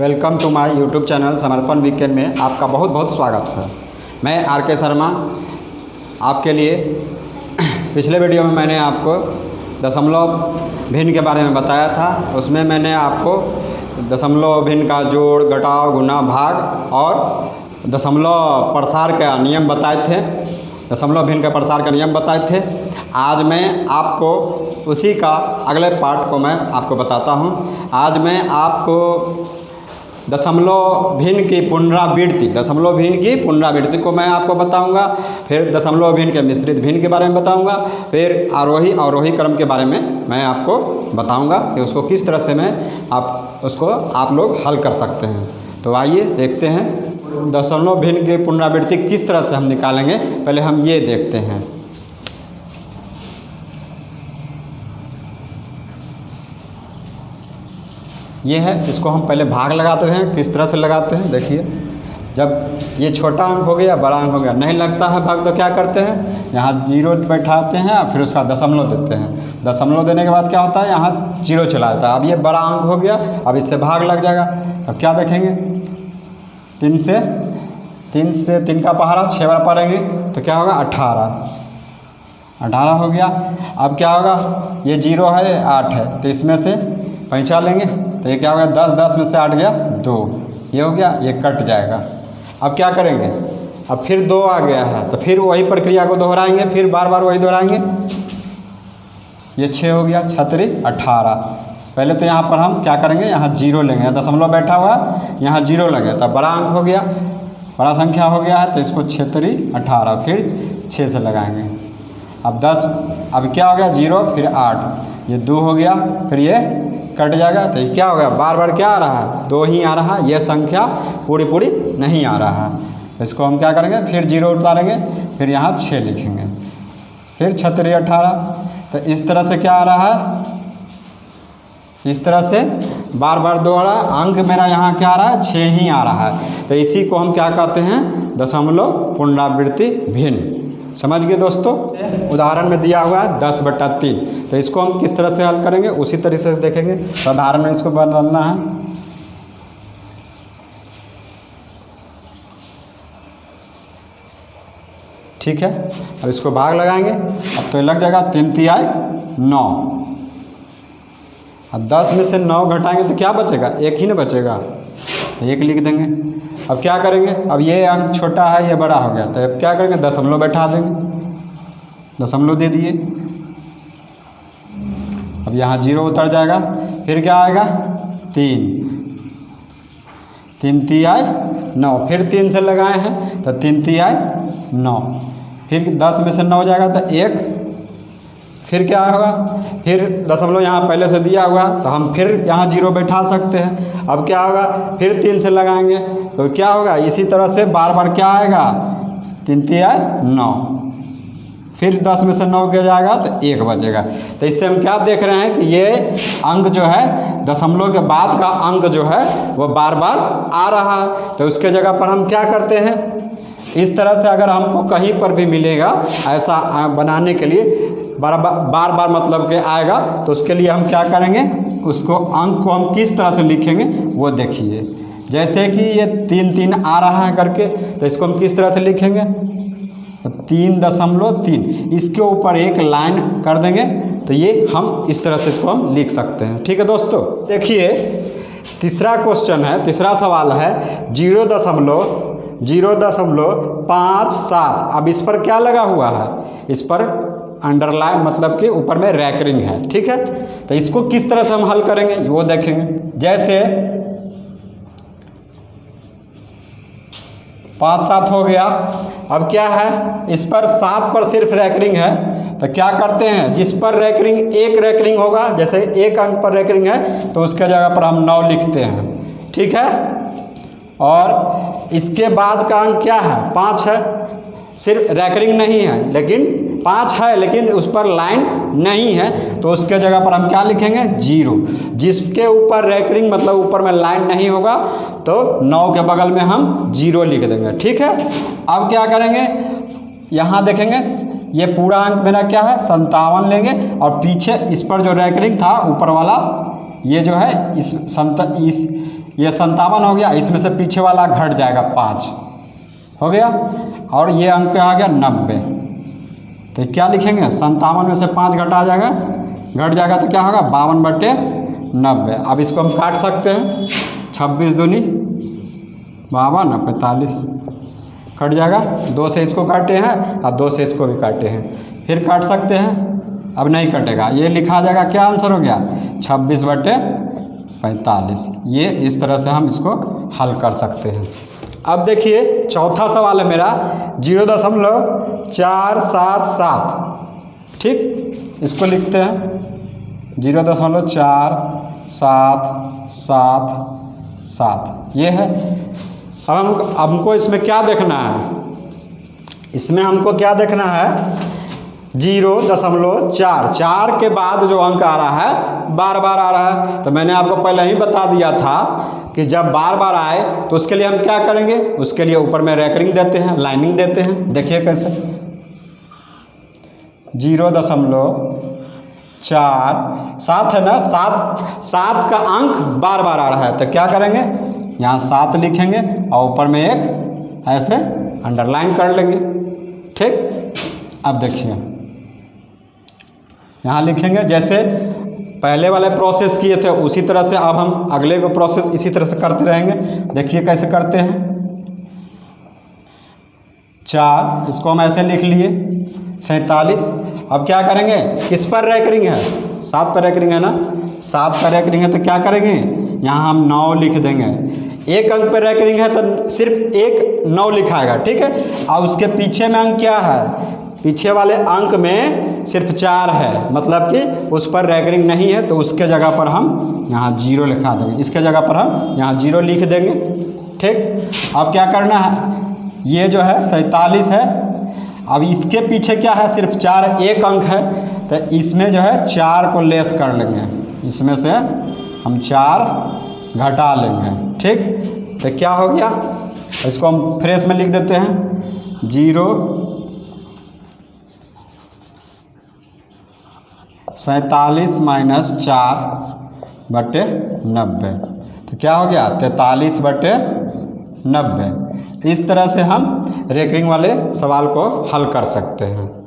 Welcome to my YouTube channel Samarpan weekend में आपका बहुत बहुत स्वागत है। मैं आर के शर्मा आपके लिए पिछले वीडियो में मैंने आपको दशमलव भिन्न के बारे में बताया था। उसमें मैंने आपको दशमलव भिन्न का जोड़, घटाव, गुणा, भाग और दशमलव प्रसार का नियम बताए थे। दशमलव भिन्न का प्रसार का नियम बताए थे। आज मैं आपको उसी का अगले पार्ट को मैं आपको बताता हूँ। आज मैं आपको दशमलव भिन्न की पुनरावृत्ति को मैं आपको बताऊंगा। फिर दशमलव भिन्न के मिश्रित भिन्न के बारे में बताऊंगा। फिर आरोही अवरोही क्रम के बारे में मैं आपको बताऊंगा कि उसको किस तरह से आप लोग हल कर सकते हैं। तो आइए देखते हैं दशमलव भिन्न की पुनरावृत्ति किस तरह से हम निकालेंगे। पहले हम ये देखते हैं। ये है, इसको हम पहले भाग लगाते हैं। किस तरह से लगाते हैं देखिए। जब ये छोटा अंक हो गया, बड़ा अंक हो गया, नहीं लगता है भाग, तो क्या करते हैं, यहाँ जीरो बैठाते हैं, फिर उसका दशमलव देते हैं। दशमलव देने के बाद क्या होता है, यहाँ जीरो चला जाता है। अब ये बड़ा अंक हो गया, अब इससे भाग लग जाएगा। अब क्या देखेंगे, 3 से 3 का पहाड़ा 6 बार पढ़ेंगे तो क्या होगा, 18 हो गया। अब क्या होगा, ये 0 है, 8 है, तो इसमें से 5 लेंगे तो ये क्या होगा, 10 में से 8 गया 2, ये हो गया, ये कट जाएगा। अब क्या करेंगे, अब फिर 2 आ गया है तो फिर वही प्रक्रिया को दोहराएंगे, फिर बार बार वही दोहराएंगे। ये 6 हो गया, 6 18। पहले तो यहाँ पर हम क्या करेंगे, यहाँ 0 लेंगे, दशमलव बैठा हुआ यहाँ 0 लगे तो बड़ा अंक हो गया, बड़ा संख्या हो गया है, तो इसको 6 18 फिर 6 से लगाएंगे। अब 10, अब क्या हो गया, 0 फिर 8, ये 2 हो गया, फिर ये कट जाएगा। तो ये क्या हो गया, बार बार क्या आ रहा है, 2 ही आ रहा है, ये संख्या पूरी नहीं आ रहा है। तो इसको हम क्या करेंगे, फिर 0 उतारेंगे, फिर यहाँ 6 लिखेंगे, फिर 6 18। तो इस तरह से क्या आ रहा है, इस तरह से बार बार 2 आ रहा है। अंक मेरा यहाँ क्या आ रहा है, 6 ही आ रहा है। तो इसी को हम क्या कहते हैं, दशमलव पुनरावृत्ति भिन्न। समझ गए दोस्तों। उदाहरण में दिया हुआ है 10/3। तो इसको हम किस तरह से हल करेंगे उसी तरीके से देखेंगे। साधारण में इसको बदलना है। ठीक है, अब इसको भाग लगाएंगे। अब तो ये लग जाएगा, 3 तिहाई 9। अब 10 में से 9 घटाएंगे तो क्या बचेगा, 1 ही ना बचेगा, तो 1 लिख देंगे। अब क्या करेंगे, अब ये अंक छोटा है, ये बड़ा हो गया, तो अब क्या करेंगे, दशमलव बैठा देंगे, दशमलव दे दिए। अब यहाँ 0 उतर जाएगा, फिर क्या आएगा, 3 तिहाई 9, फिर 3 से लगाए हैं तो 3 तिहाई 9, फिर 10 में से 9 जाएगा तो 1, फिर क्या होगा, फिर दशमलव यहाँ पहले से दिया हुआ तो हम फिर यहाँ 0 बैठा सकते हैं। अब क्या होगा, फिर 3 से लगाएंगे तो क्या होगा, इसी तरह से बार बार क्या आएगा, 3 तिहाई 9, फिर 10 में से 9 गया जाएगा तो 1 बचेगा। तो इससे हम क्या देख रहे हैं कि ये अंक जो है, दशमलव के बाद का अंक जो है वो बार बार आ रहा है। तो उसके जगह पर हम क्या करते हैं, इस तरह से अगर हमको कहीं पर भी मिलेगा ऐसा बनाने के लिए बार बार मतलब के आएगा, तो उसके लिए हम क्या करेंगे, उसको अंक को हम किस तरह से लिखेंगे वो देखिए। जैसे कि ये 3 आ रहा है करके, तो इसको हम किस तरह से लिखेंगे, 3.3, इसके ऊपर एक लाइन कर देंगे, तो ये हम इस तरह से इसको हम लिख सकते हैं। ठीक है दोस्तों, देखिए तीसरा क्वेश्चन है, तीसरा सवाल है 0.57। अब इस पर क्या लगा हुआ है, इस पर अंडरलाइन मतलब कि ऊपर में रैकरिंग है। ठीक है, तो इसको किस तरह से हम हल करेंगे वो देखेंगे। जैसे 5 7 हो गया, अब क्या है, इस पर 7 पर सिर्फ रैकरिंग है, तो क्या करते हैं, जिस पर रैकरिंग एक रैकरिंग होगा, जैसे एक अंक पर रैकरिंग है तो उसके जगह पर हम 9 लिखते हैं। ठीक है, और इसके बाद का अंक क्या है, 5 है, सिर्फ रैकरिंग नहीं है लेकिन 5 है, लेकिन उस पर लाइन नहीं है, तो उसके जगह पर हम क्या लिखेंगे, 0। जिसके ऊपर रैकरिंग मतलब ऊपर में लाइन नहीं होगा तो 9 के बगल में हम 0 लिख देंगे। ठीक है, अब क्या करेंगे, यहाँ देखेंगे ये पूरा अंक मेरा क्या है, 57 लेंगे, और पीछे इस पर जो रैकरिंग था ऊपर वाला, ये जो है इस ये 57 हो गया, इसमें से पीछे वाला घट जाएगा 5 हो गया, और ये अंक आ गया 90। तो क्या लिखेंगे, 57 में से 5 घटा जाएगा, घट जाएगा तो क्या होगा 52/90। अब इसको हम काट सकते हैं, 26 दूनी 52 45 कट जाएगा, 2 से इसको काटे हैं और 2 से इसको भी काटे हैं, फिर काट सकते हैं, अब नहीं कटेगा, ये लिखा जाएगा, क्या आंसर हो गया 26/45। ये इस तरह से हम इसको हल कर सकते हैं। अब देखिए चौथा सवाल है मेरा 0.477, ठीक, इसको लिखते हैं 0.4777 ये है। अब हमको इसमें क्या देखना है, इसमें हमको क्या देखना है 0.4 के बाद जो अंक आ रहा है बार बार आ रहा है। तो मैंने आपको पहले ही बता दिया था कि जब बार बार आए तो उसके लिए हम क्या करेंगे, उसके लिए ऊपर में रेकरिंग देते हैं, लाइनिंग देते हैं। देखिए कैसे 0.4 7 है ना, 7 का अंक बार बार आ रहा है, तो क्या करेंगे यहाँ 7 लिखेंगे और ऊपर में एक ऐसे अंडरलाइन कर लेंगे, ठीक। अब देखिए यहाँ लिखेंगे, जैसे पहले वाले प्रोसेस किए थे उसी तरह से अब हम अगले को प्रोसेस इसी तरह से करते रहेंगे। देखिए कैसे करते हैं, 4 इसको हम ऐसे लिख लिए, 47। अब क्या करेंगे, किस पर रेकरिंग है, 7 पर रेकरिंग है ना, 7 पर रेकरिंग है तो क्या करेंगे यहाँ हम 9 लिख देंगे। एक अंक पर रेकरिंग है तो सिर्फ एक 9 लिखाएगा, ठीक है। और उसके पीछे में अंक क्या है, पीछे वाले अंक में सिर्फ 4 है, मतलब कि उस पर रेकरिंग नहीं है, तो उसके जगह पर हम यहाँ 0 लिखा देंगे, इसके जगह पर हम यहाँ 0 लिख देंगे, ठीक। अब क्या करना है, ये जो है 47 है, अब इसके पीछे क्या है सिर्फ 4, एक अंक है, तो इसमें जो है 4 को लेस कर लेंगे, इसमें से हम 4 घटा लेंगे, ठीक। तो क्या हो गया, इसको हम फ्रेश में लिख देते हैं 0.47-4/90, तो क्या हो गया 43/90। इस तरह से हम रेकरिंग वाले सवाल को हल कर सकते हैं।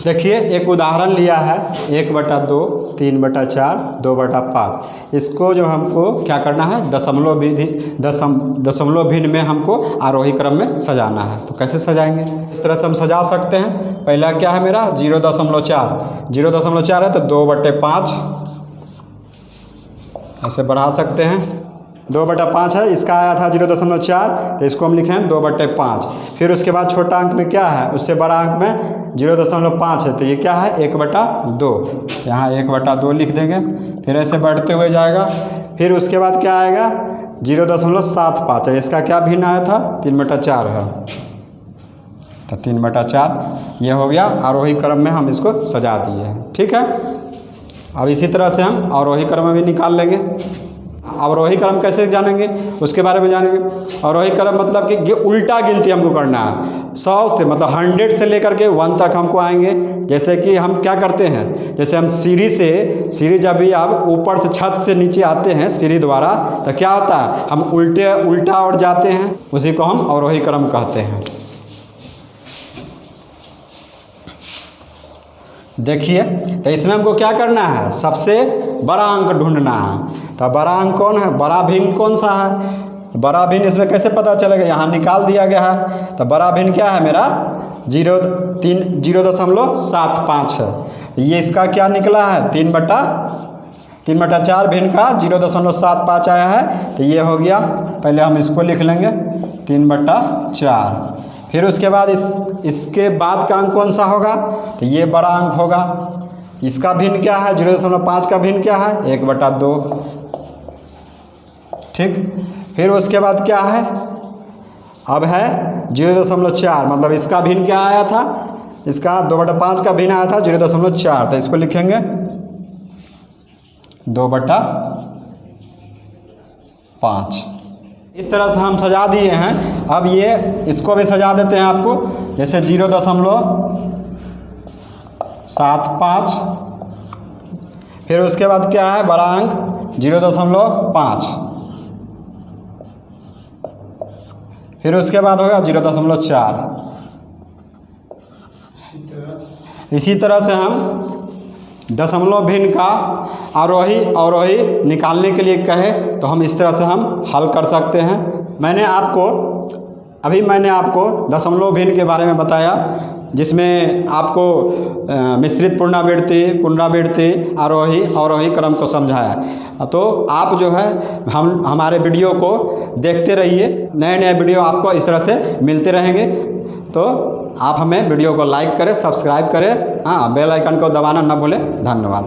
देखिए एक उदाहरण लिया है 1/2, 3/4, 2/5। इसको जो हमको क्या करना है, दशमलव भिन्न में हमको आरोही क्रम में सजाना है। तो कैसे सजाएंगे, इस तरह से हम सजा सकते हैं। पहला क्या है मेरा 0.4 है तो 2/5 ऐसे बढ़ा सकते हैं, 2/5 है, इसका आया था 0.4, तो इसको हम लिखें 2/5। फिर उसके बाद छोटा अंक में क्या है, उससे बड़ा अंक में 0.5 है, तो ये क्या है 1/2, यहाँ 1/2 लिख देंगे। फिर ऐसे बढ़ते हुए जाएगा, फिर उसके बाद क्या आएगा 0.75 है, इसका क्या भिन्न आया था 3/4 है, तो 3/4 ये हो गया। आरोही क्रम में हम इसको सजा दिए हैं, ठीक है। अब इसी तरह से हम अवरोही क्रम में भी निकाल लेंगे। अवरोही क्रम कैसे जानेंगे उसके बारे में जानेंगे। अवरोही क्रम मतलब कि उल्टा गिनती हमको करना है, 100 से मतलब 100 से लेकर के 1 तक हमको आएंगे। जैसे कि हम क्या करते हैं, जैसे हम सीढ़ी जब भी आप ऊपर से छत से नीचे आते हैं सीढ़ी द्वारा, तो क्या होता है हम उल्टा और जाते हैं, उसी को हम अवरोही क्रम कहते हैं। देखिए तो इसमें हमको क्या करना है, सबसे बड़ा अंक ढूंढना है। तो बड़ा अंक कौन है, बड़ा भिन्न कौन सा है, बड़ा भिन्न इसमें कैसे पता चलेगा, यहाँ निकाल दिया गया है। तो बड़ा भिन्न क्या है मेरा 0.75 है। ये इसका क्या निकला है 3/4 भिन्न का 0.75 आया है, तो ये हो गया। पहले हम इसको लिख लेंगे 3/4। फिर उसके बाद इसके बाद का अंक कौन सा होगा, तो ये बड़ा अंक होगा। इसका भिन्न क्या है 0.5 का भिन्न क्या है 1/2, ठीक। फिर उसके बाद क्या है, अब है 0.4 मतलब इसका भिन्न क्या आया था, इसका 2/5 का भिन्न आया था 0.4, तो इसको लिखेंगे 2/5। इस तरह से हम सजा दिए हैं। अब ये इसको भी सजा देते हैं आपको, जैसे 0.75, फिर उसके बाद क्या है बड़ा अंक 0.5, फिर उसके बाद होगा 0.4। इसी तरह से हम दशमलव भिन्न का आरोही अवरोही निकालने के लिए कहे तो हम इस तरह से हम हल कर सकते हैं। मैंने आपको दशमलव भिन्न के बारे में बताया, जिसमें आपको मिश्रित पुनरावृत्ति आरोही अवरोही क्रम को समझाया। तो आप जो है हमारे वीडियो को देखते रहिए, नए वीडियो आपको इस तरह से मिलते रहेंगे। तो आप हमें वीडियो को लाइक करें, सब्सक्राइब करें, हाँ बेल आइकन को दबाना न भूलें। धन्यवाद।